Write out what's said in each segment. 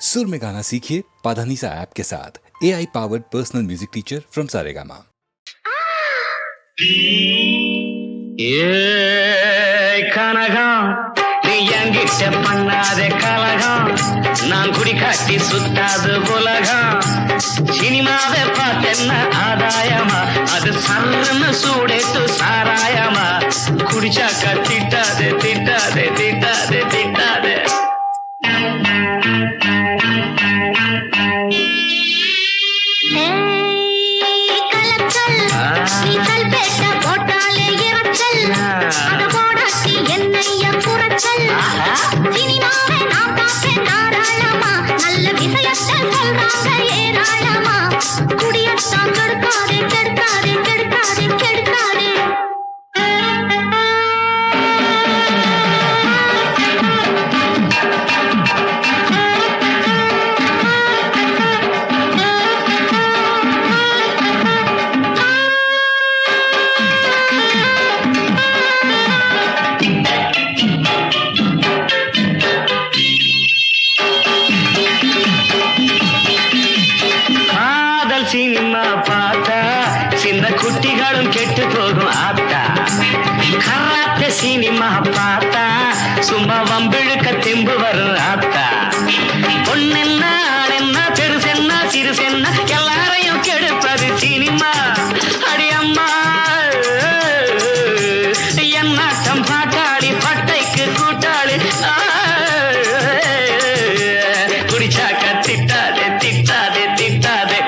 सुर में गाना सीखिए पाधानीसा ऐप के साथ। AI powered personal music teacher from Saregama. Kanakam நீ என்கிட்ட பண்ணாதே கலகம், நான் குடி காட்டி சுத்தாது உலகம். சினிமாவை பார்த்தென்ன ஆதாயமா, அது சல்லுன்னு சூடேத்து சாராயமா. குடிச்சாக்கா திட்டாதே திட்டாதே திட்டாதே திட்டாதே. சினிமா பார்த்தா சின்ன குட்டிகளும் கெட்டு போகும் ஆத்தா. கராத்தே சினிமா பார்த்தா சும்மா வம்பிழுக்க தெம்பு வரும் ஆத்தா. பொண்ணென்ன ஆளென்ன பெருசென்ன சிறுசென்ன எல்லாரையும் கெடுப்பது சினிமா. அடியம்மா என்னாட்டம் பாட்டாளி பட்டைக்கு கூட்டாளி. குடிச்சாக்க திட்டாதே திட்டாதே திட்டாதே.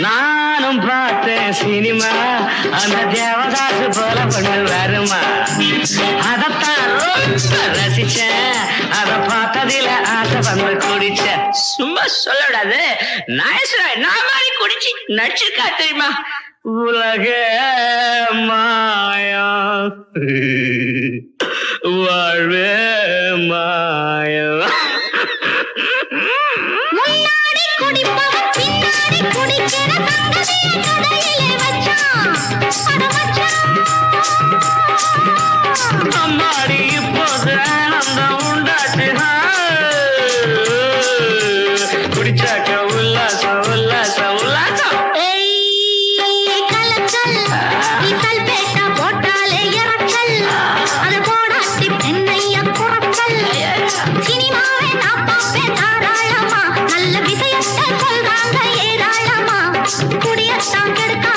நானும் பார்த்தேன் சினிமா, அந்த தேவதாசு போல பண்ணு வருமா. அதத்தான் ரசிச்சேன், அதை பார்த்ததில ஆசை வந்து குடிச்சேன். சும்மா சொல்லக்கூடாது, நான் மாதிரி குடிச்சு நடிச்சிருக்கா தெரியுமா. உலக மாயம் வாழ்வே மாயம். அம்மாடி இப்போது ஆனந்தம் உண்டாச்சு. குடிச்சாக்க உல்லாசம் உல்லாசம் உல்லாசம். நல்ல விஷயத்தை சொல்றாங்க ஏராளமா. குடியத்தான் கெடுக்க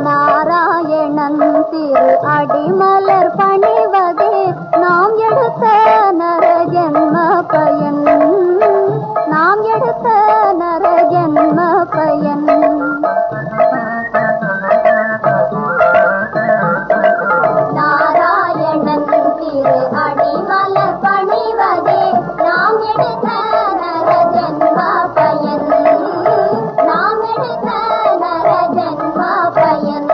நாராயணன் திரு அடிமலர் பணிவதே நாம் எடுத்த நர ஜென்ம பயன், நாம் எடுத்த நர ஜென்ம பயன். நாராயணன் திரு அடிமலர் பணிவதே நாம் எடுத்த நர ஜென்ம பயன், நாம் எடுத்த நர ஜென்ம பயன்.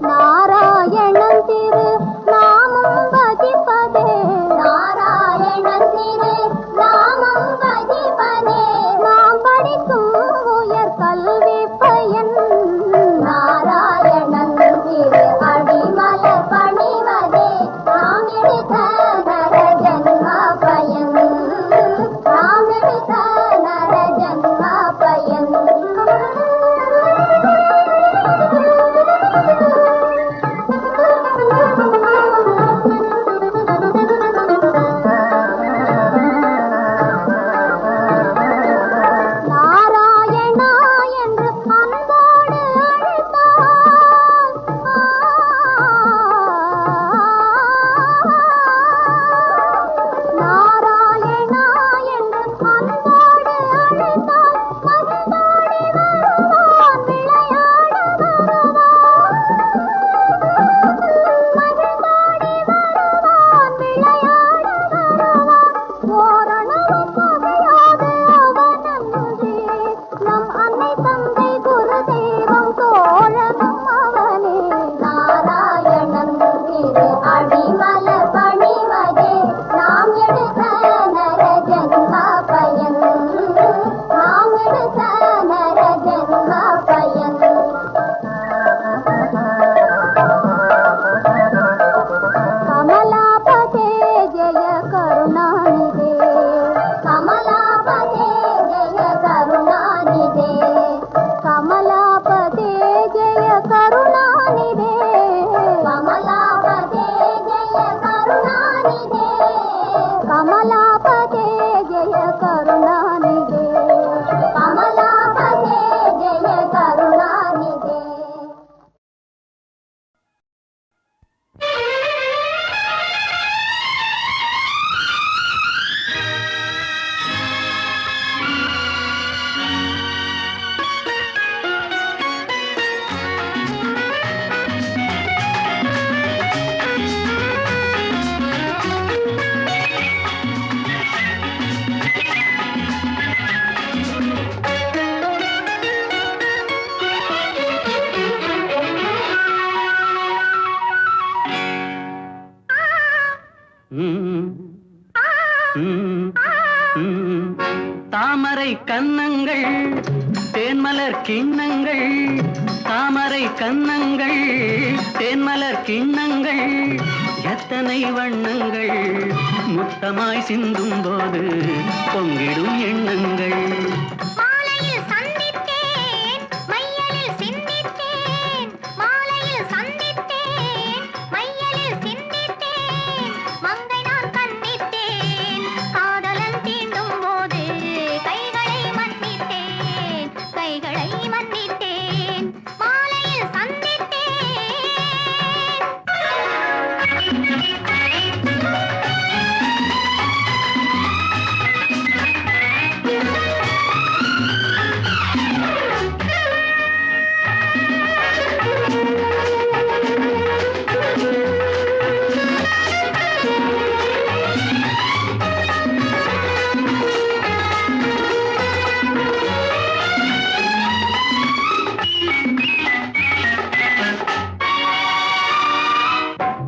நாராயணன் திரு நாமம் பஜிப்பதே, நாராயணன் திரு நாமம் பஜிப்பதே நாம் படிக்கும் உயர் கல்வி பயன். நாராயணன் திரு அடிமலர் பணிவதே நாம் எடுத்த நர ஜென்ம பயன், நாம் எடுத்த நர ஜென்ம பயன். நாராயணா என்று அன்போடு அழைத்தால், நாராயணா என்று அன்போடு அழைத்தால் மகிழ்ந்தோடி வருவான், விளையாட வருவான், மகிழ்ந்தோடி வருவான், விளையாட வருவான். ஓரணமும் பகையாது அவனன்றே, நம் அன்னை தந்தை குரு தெய்வம் தோழனும் அவனே. நாராயணன் திரு அடிமலர் பணிவதே நாம் எடுத்த நர ஜென்ம பயன், நாம் எடுத்த நர ஜென்ம பயன். கமலாபதே ஜெய கருணாநிதே, கமலாபதே ஜெய கருணாநிதே, கமலாபதே ஜெய கருணாநிதே, கமலாபதே ஜெய கருணாநிதே, கமலாபதே ஜெய கருணாநிதே, கமலாபதே ஜெய கருணாநிதே. தாமரை கன்னங்கள் தேன்மலர் கிண்ணங்கள், தாமரை கன்னங்கள் தேன்மலர் கிண்ணங்கள், எத்தனை வண்ணங்கள் முத்தமாய் சிந்தும் போது பொங்கிடும் எண்ணங்கள். மாலையில் சந்தித்தேன், மையலில் சிந்தித்தேன், மாலையில் சந்தித்தேன், மையலில் சிந்தித்தேன், மங்கை நான் கண்டித்தேன், காதலன் தீண்டும் போது கைகளை மன்னித்தேன், கைகளை மன்னித்தேன், மாலையில் சந்தித்தேன்.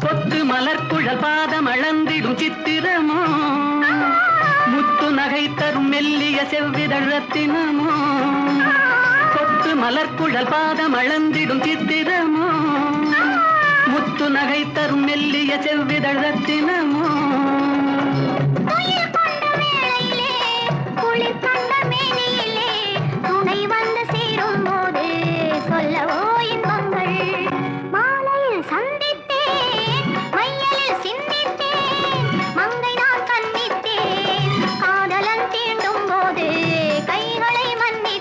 கொத்து மலர்குழல் பாதம் அளந்திடும் சித்திரமோ, முத்து நகை தரும் மெல்லிய செவ்விதழ் ரத்தினமோ. கொத்து மலர்குழல் பாதம் அளந்திடும் சித்திரமோ, முத்து நகை தரும் மெல்லிய செவ்விதழ் ரத்தினமோ. துயில் கொண்ட வேளையிலே, குளிர் கண்ட மேனியிலே, துணை வந்து சேரும் போது சொல்லவோ இன்பங்கள். மாலையில் சந்தித்தேன், மையலில் சிந்தித்தேன், மங்கை நான் கண்ணித்தேன், காதலன் தீண்டும் போது கைகளை மன்னி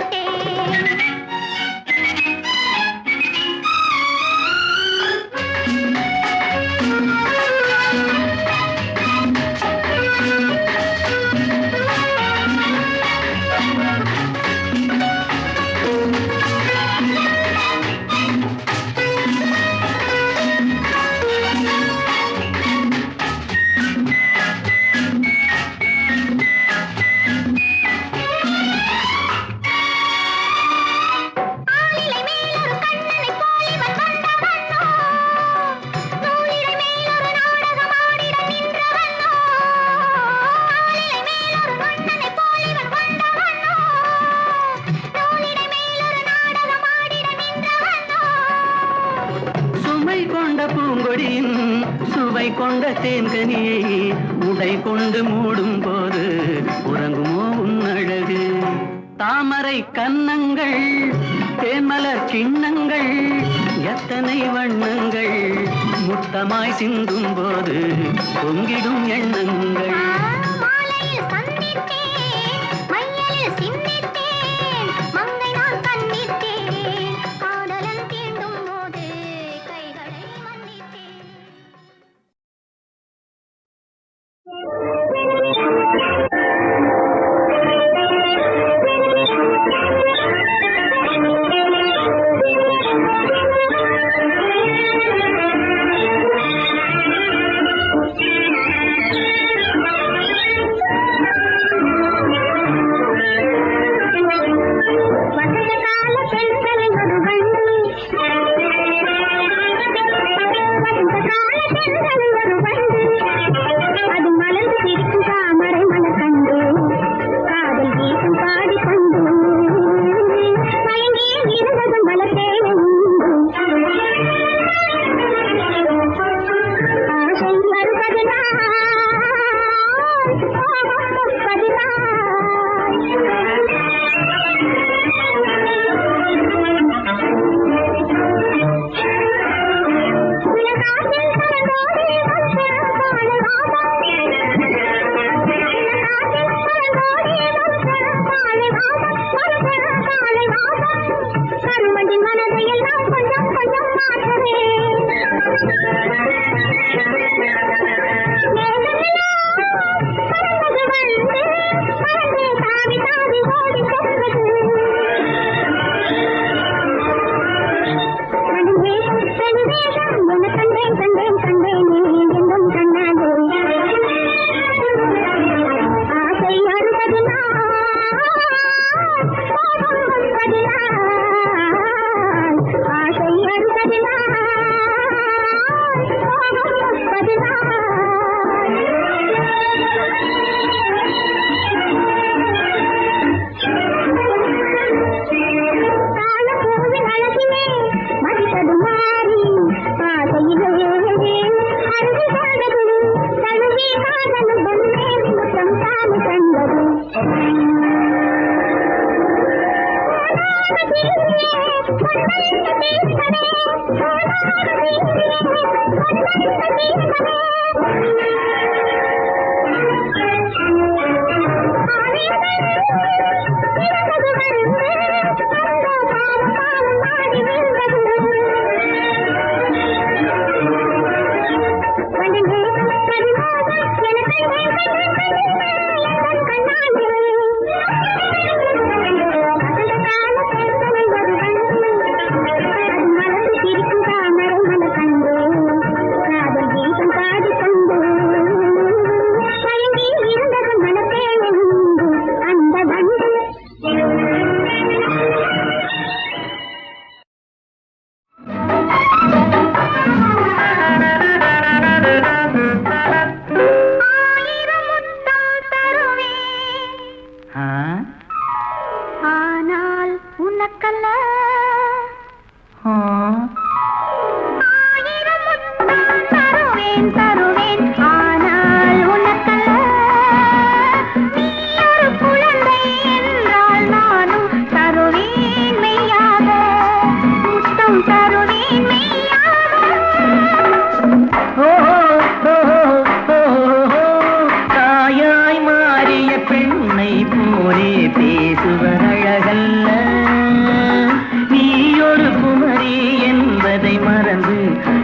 உமை கொண்ட தேன்கனியை உடை கொண்டு மூடும் போது உறங்குமோ உன் அழகு? தாமரை கன்னங்கள் தேன்மலர் சின்னங்கள் எத்தனை வண்ணங்கள் முத்தமாய் சிந்தும் போது பொங்கிடும் எண்ணங்கள். மாலையில் சந்தித்தேன், மையலில் சிந்தித்தேன், மங்கை நான் கண்ணித்தேன், காதலன் தீண்டும் போது கைகளை மன்னித்தேன்.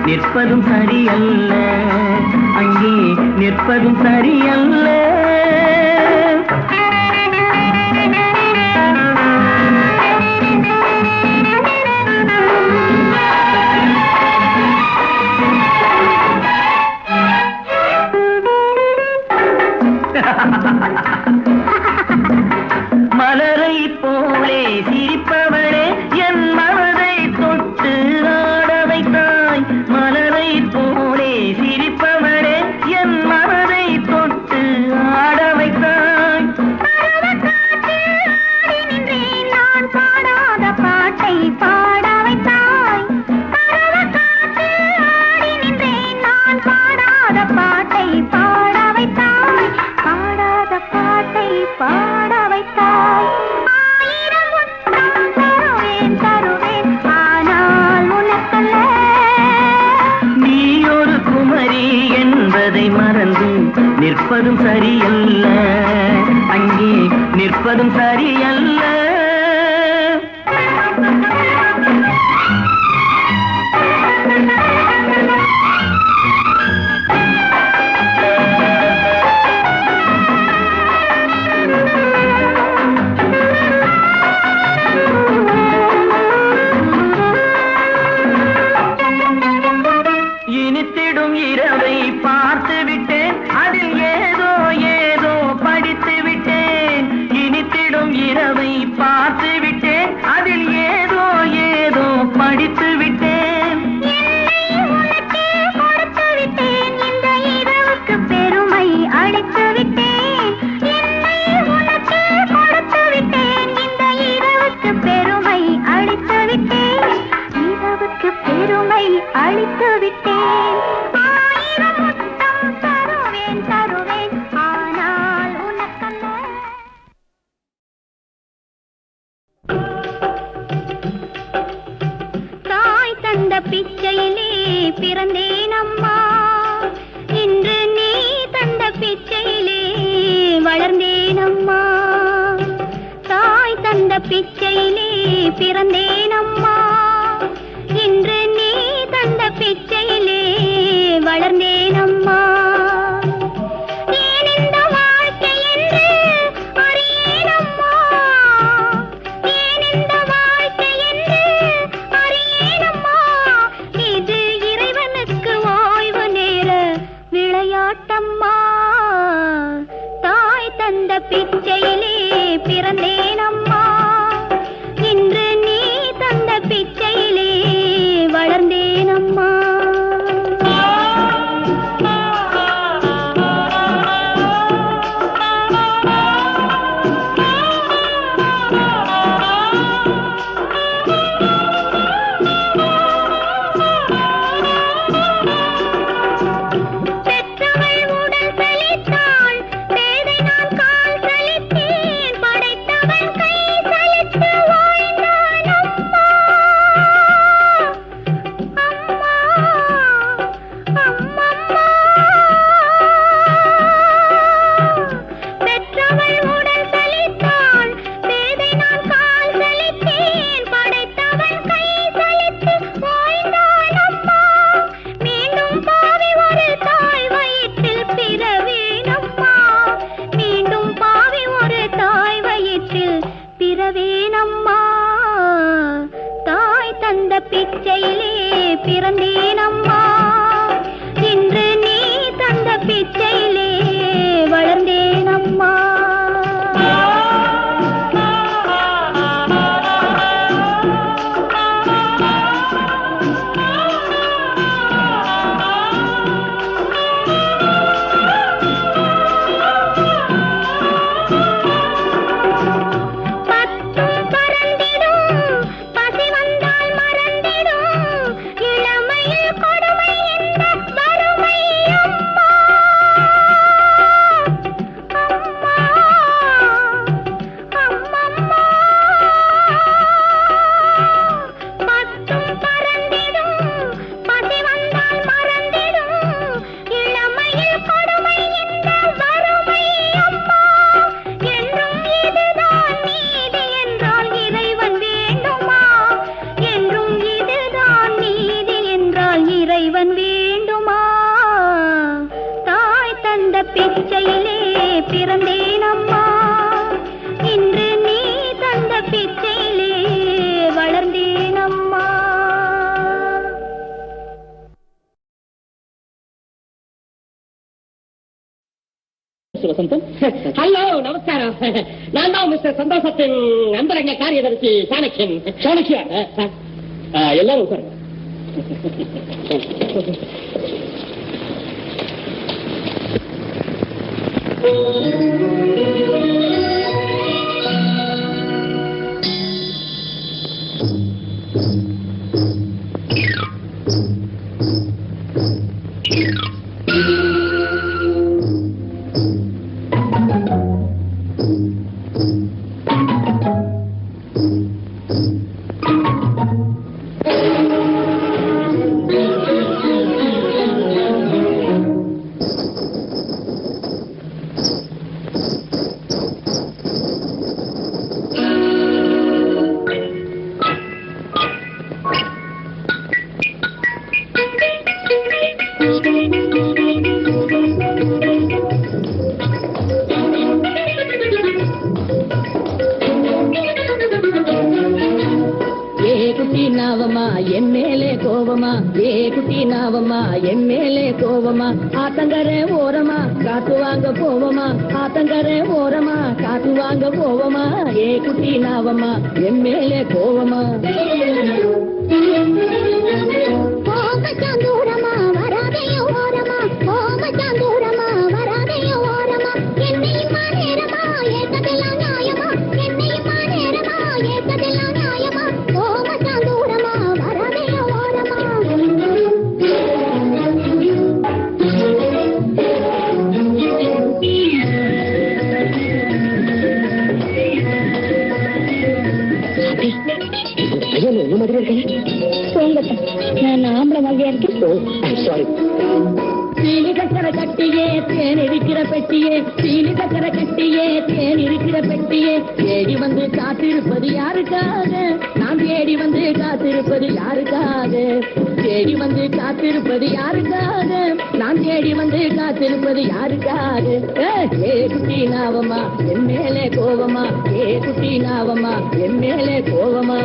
நிற்பதும் சரியல்ல, அங்கே நிற்பதும் சரியல்ல. மலரை போலே சிரிப்பவளே என் மனதை தொட்டு ஆட வைத்தாய். மலரை போலே சிரிப்பவளே என் மனதை தொட்டு நிற்பதும் சரியல்ல, அங்கே நிற்பதும் சரியல்ல. இனித்திடும் இரவை பார்த்து விட்டேன், அதில் ஏதோ ஏதோ படித்து விட்டேன். இனித்திடும் இரவை பார்த்து விட்டேன், அதில் ஏதோ ஏதோ படித்து விட்டேன். உனக்கே கொடுத்து விட்டேன், இந்த இரவுக்கு பெருமை அளித்து விட்டேன். என்னை உனக்கே கொடுத்து விட்டேன், இந்த இரவுக்கு பெருமை அளித்து விட்டேன். இரவுக்கு பெருமை அளித்து விட்டேன். ஆயிரம் முத்தம் தருவேன் தருவேன், ஆனால் உனக்கல்ல. தாய் தந்த பிச்சையிலே பிறந்தேன் அம்மா, இன்று நீ தந்த பிச்சையிலே வளர்ந்தேன் அம்மா. தாய் தந்த பிச்சையிலே பிறந்தேன் அம்மா, இன்று நீ தந்த பிச்சையிலே வளர்ந்தேன் அம்மா. ஏன் இந்த வாழ்க்கை என்று அறியேன் அம்மா, ஏன் இந்த வாழ்க்கை என்று அறியேன் அம்மா. இது இறைவனுக்கு ஓய்வு நேர விளையாட்டம்மா. தாய் தந்த பிச்சையிலே பிறந்தேன் அம்மா, இன்று நீ தந்த பிச்சையிலே வளர்ந்தேன் அம்மா. பெற்றவள் உடல் சலித்தாள், பேதை நான் கால் சலித்தேன். படைத்தவன் கை சலித்து வாழ்ந்தான் அம்மா. அம்மா, அம்மம்மா. பெற்றவள் உடல் சலித்தாள், பேதை நான் கால் சலித்தேன். படைத்தவன் கை சலித்து வாழ்ந்தான் அம்மா. மீண்டும் பாவி ஒரு தாய் வயிற்றில் பிறவேனம்மா, மீண்டும் பாவி ஒரு தாய் வயிற்றில் பிறவேனம்மா. தாய் தந்த பிச்சையிலே பிறந்தேன் அம்மா, இன்று நீ தந்த பிச்சையிலே வளர்ந்தேன் அம்மா. பத்தும் பறந்திடும், பசி வந்தால் மறந்திடும், இளமையில் கொடுமை என்ற வறுமை அம்மா. அம்மா, அம்மம்மா. பத்தும் பறந்திடும், பசி வந்தால் மறந்திடும், இளமையில் கொடுமை என்ற வறுமை அம்மா. என்றும் இதுதான் நீதி என்றால் இறைவன் வேண்டுமா, என்றும் இதுதான் நீதி என்றால் இறைவன் வேண்டுமா. தாய் தந்த பிச்சையிலே பிறந்தேன் அம்மா, இன்று நீ தந்த பிச்சையிலே வளர்ந்தேன் அம்மா. வசந்தம், ஹலோ, நமஸ்காரம். நான் தான் மிஸ்டர் சந்தோஷத்தின் அந்தரங்க காரியதர்சி சாணக்கியன். சாணக்கியா? எல்லாரும் உட்காருங்க. நாவமா என் மேலே கோவமா, ஏ குட்டி நாவமா என் மேலே கோவமா, ஆத்தங்கரை ஓரமா காத்து வாங்க போவமா, ஆத்தங்கரை ஓரமா காத்து வாங்க போவமா, ஏ குட்டி நாவமா என் மேலே கோவமா. தூரமா வராதையோ ஓரமா, தூரமா வராதையோ ஓரமா, என்னையுமா நேரமா ஏத்ததெல்லாம் நியாயமா, என்னையுமா நேரமா ஏத்ததெல்லாம் நியாயமா, தூரமா வராதையோ ஓரமா. என்ன மாதிரி இருக்கேன்? நான் ஆம்பளை மாதிரியா இருக்கேன். சாரி. சீனி சக்கரை கட்டியே தேன் இருக்கிற பெட்டியே, சீனி சக்கரை கட்டியே தேன் இருக்கிற பெட்டியே, தேடி வந்து காத்திருப்பது யாருக்காக, நாம் தேடி வந்து காத்திருப்பது யாருக்காக, தேடி வந்து காத்திருப்பது யாருக்காக, நாம் தேடி வந்து காத்திருப்பது யாருக்காக. ஏ குட்டி நாவமா என் மேலே கோவமா, ஏ குட்டி நாவமா என் மேலே கோவமா.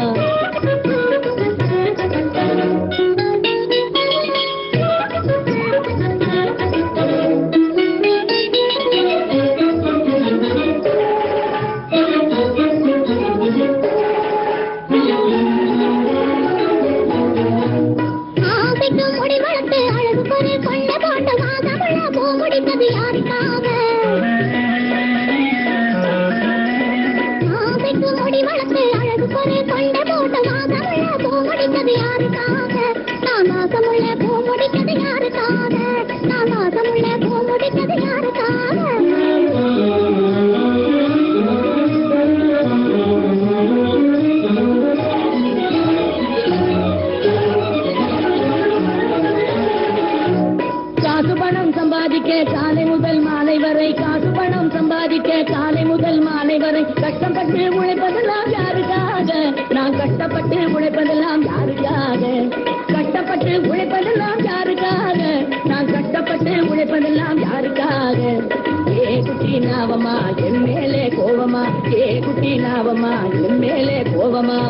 காலை முதல் மாலை வரை, காசு பணம் சம்பாதிக்க காலை முதல் மாலை வரை, கஷ்டப்பட்டு உழைப்பதெல்லாம் யாருக்காக, நான் கஷ்டப்பட்டு உழைப்பதெல்லாம் யாருக்காக, கஷ்டப்பட்டு உழைப்பதெல்லாம் யாருக்காக, நான் கஷ்டப்பட்டு உழைப்பதெல்லாம் யாருக்காக. ஏ குட்டி நாவமா என் மேலே கோவமா, ஏ குட்டி நாவமா என் மேலே கோவமா.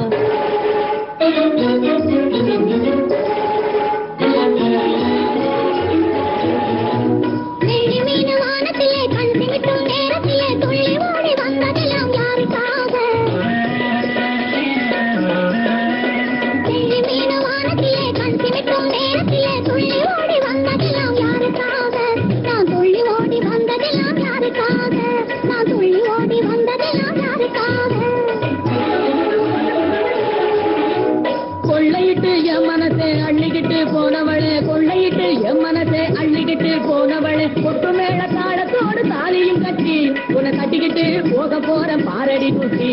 கொள்ளையிட்டு என் மனசை அள்ளிக்கிட்டு போனவளே, கொள்ளையிட்டு என் மனசை அள்ளிக்கிட்டு போனவளே, கொட்டு மேல தாளத்தோடு தாலியும் கட்டி உன்னை கட்டிக்கிட்டு போக போற பாரடி குட்டி,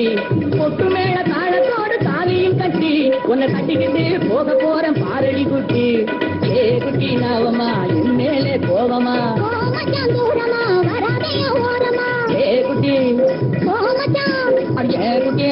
கொட்டு மேல தாளத்தோடு தாலியும் கட்டி உன்னை கட்டிக்கிட்டு போக போற பாரடி குட்டி. ஏ குட்டி நாவமா என் மேலே கோவமா, தூரமா வராதையோ ஓரமா, ஏ குட்டி ஏ குட்டி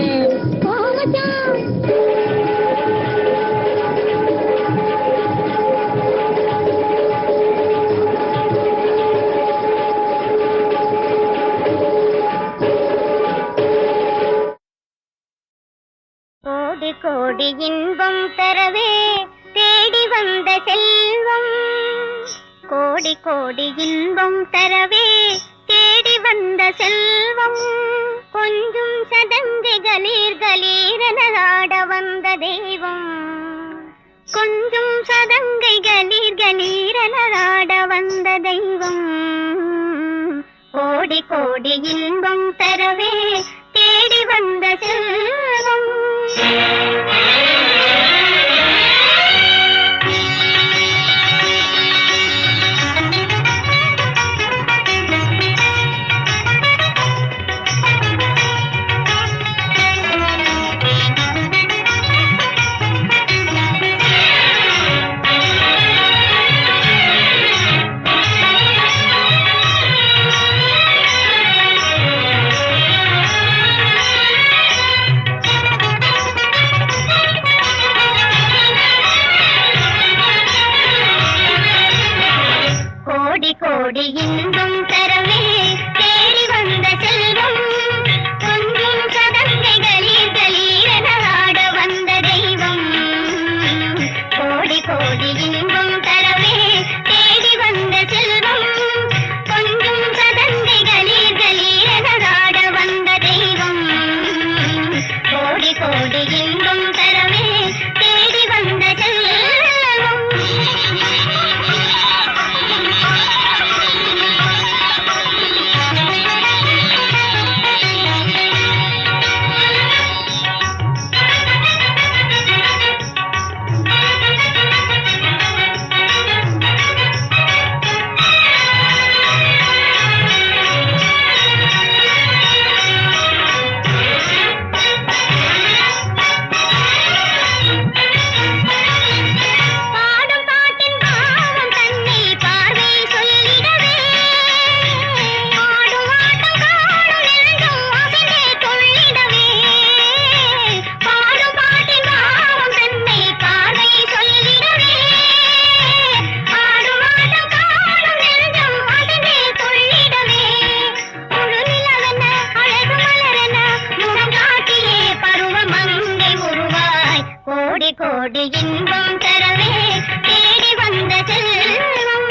கோடி கோடி இன்பம் தரவே தேடி வந்த செல்வம், கோடி கோடி இன்பம் தரவே தேடி வந்த செல்வம், கொஞ்சம் சதங்கை கலீர் கலீரென ஆட வந்த தெய்வம், கொஞ்சம் சதங்கை கலீர் கலீரென ஆட வந்த தெய்வம், கோடி கோடி இன்பம் தரவே தேடி வந்த செல்வம். கோடி கோடி இன்பம் தரவே தேடி வந்த செல்வம்.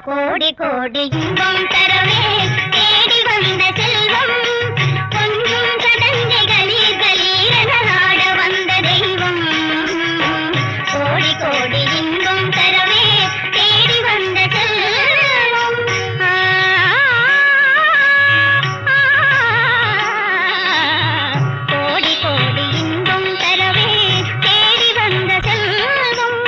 கோடி கோடி இன்பம் தரவே தேடி வந்த செல்வம். கொஞ்சம் சடங்கை கலீர் கலீரென ஆட வந்த தெய்வம். கோடி கோடி இன்பம் தரவே தேடி வந்த செல்வம். கோடி கோடி இன்பம் தரவே தேடி வந்த செல்வம்.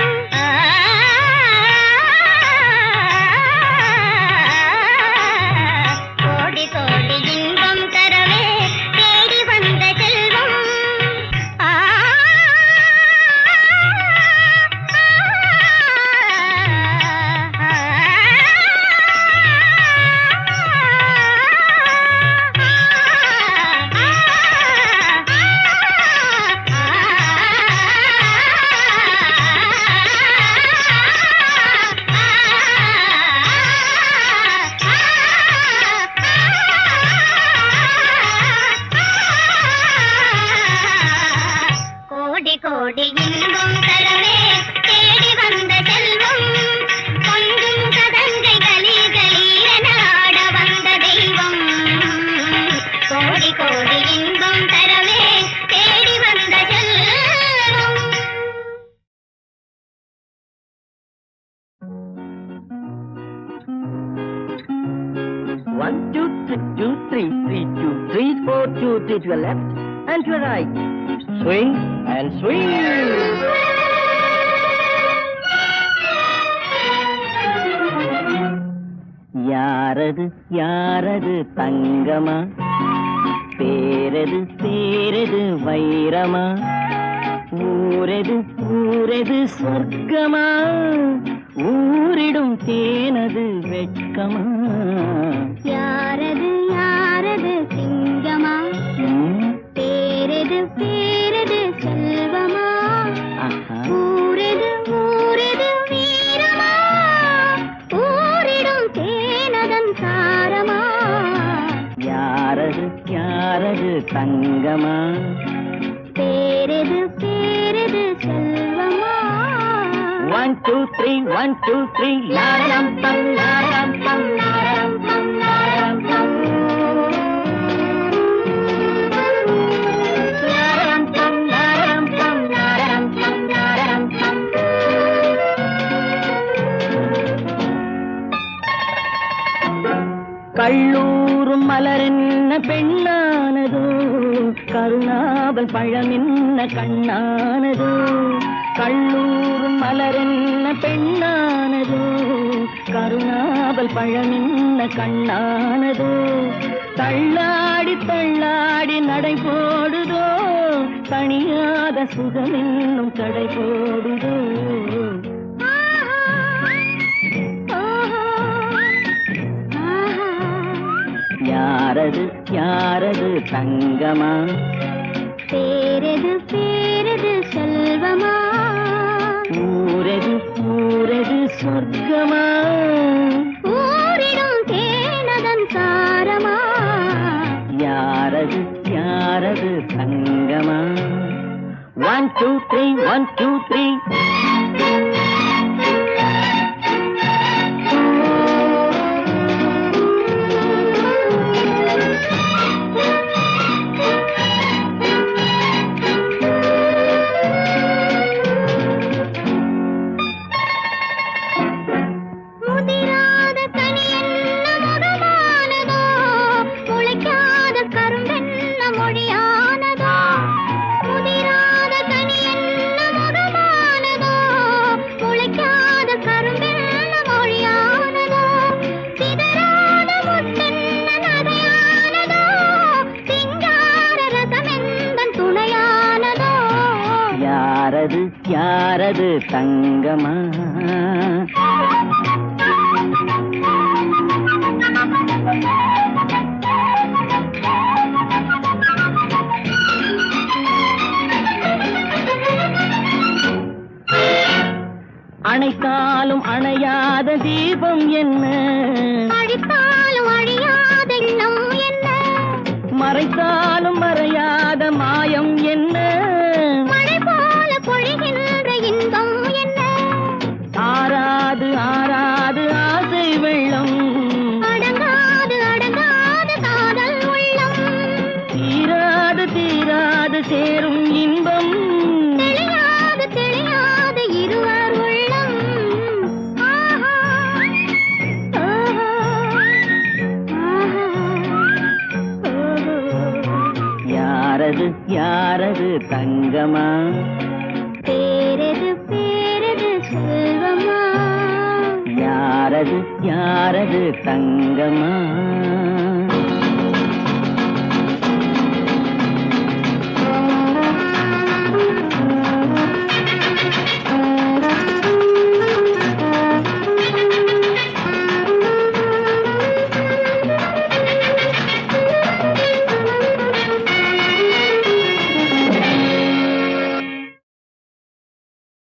கோடி கோடி இன்பம் தரவே தேடி வந்த செல்வம். கோடி கோடி இன்பம் தரவே தேடி வந்த செல்வம். கொஞ்சம் சதங்கை கலீர் கலீரென ஆட வந்த தெய்வம். கோடி கோடி இன்பம் தரவே தேடி வந்த செல்வம். One, two, three, 4, 2, 3 to your left and to your right. Swing and swing. யாரது யாரது தங்கமா, பேரது பேரது வைரமா, ஊரது ஊரது சொர்க்கமா, ஊரிடும் தேனது வெட்கமா. யாரது யாரது சிங்கமா, பேரது பேரது செல்வமா, ஊரது ஊரது வீரமா, ஊரிடும் தேனதன் சாரமா. யாரது யாரது தங்கமா, பேரது பேரது செல்வமா. 1, 2, 3, 1, 2, 3, லாரம் பம் லாரம் பம் லாரம் பம் லாரம் பம். லாரம் பம் லாரம் பம் லாரம் பம் லாரம் பம். கள்ளூரும் மலரென்ன பெண்ணானதோ, கருணாபல் பழமென்ன கண்ணானதோ. கள்ளூரும் மலரென்ன பெண்ணானதோ, கருணாபல் பழமென்ன கண்ணானதோ. தள்ளாடி தள்ளாடி நடை போடுதோ, தனியாத சுகமென்னும் கடை போடுதோ. யாரது யாரது தங்கமா, பேரது பேரது செல்வமா, ஊரது ஊரது சொர்க்கமா, ஊரிடும் தேனதன் சாரமா. யாரது யாரது தங்கமா. 1, 2, 3, 1, 2, 3. முதிராத கனி என்ன முகமானதோ, முளைக்காத கரும்பென்ன மொழியானதோ. முதிராத கனி யாரது யாரது தங்கமா? அணைத்தாலும் அணையாத தீபம் என்ன? அழித்தாலும் அழியாத எண்ணம் என்ன? மறைத்தாலும் மறையாத மாயம் என்ன? மழை போல பொழிகின்ற இன்பம் என்ன? ஆறாது ஆறாது ஆசை வெள்ளம், அடங்காது அடங்காது காதல் உள்ளம், தீராது தீராது சேரும் இன்பம், தெளியாது தெளியாது இருவர் உள்ளம். ஆஹா, ஆஹா, ஆஹா. யாரது யாரது தங்கமா? பேரது பேரது செல்வமா? யாரது யாரது தங்கமா?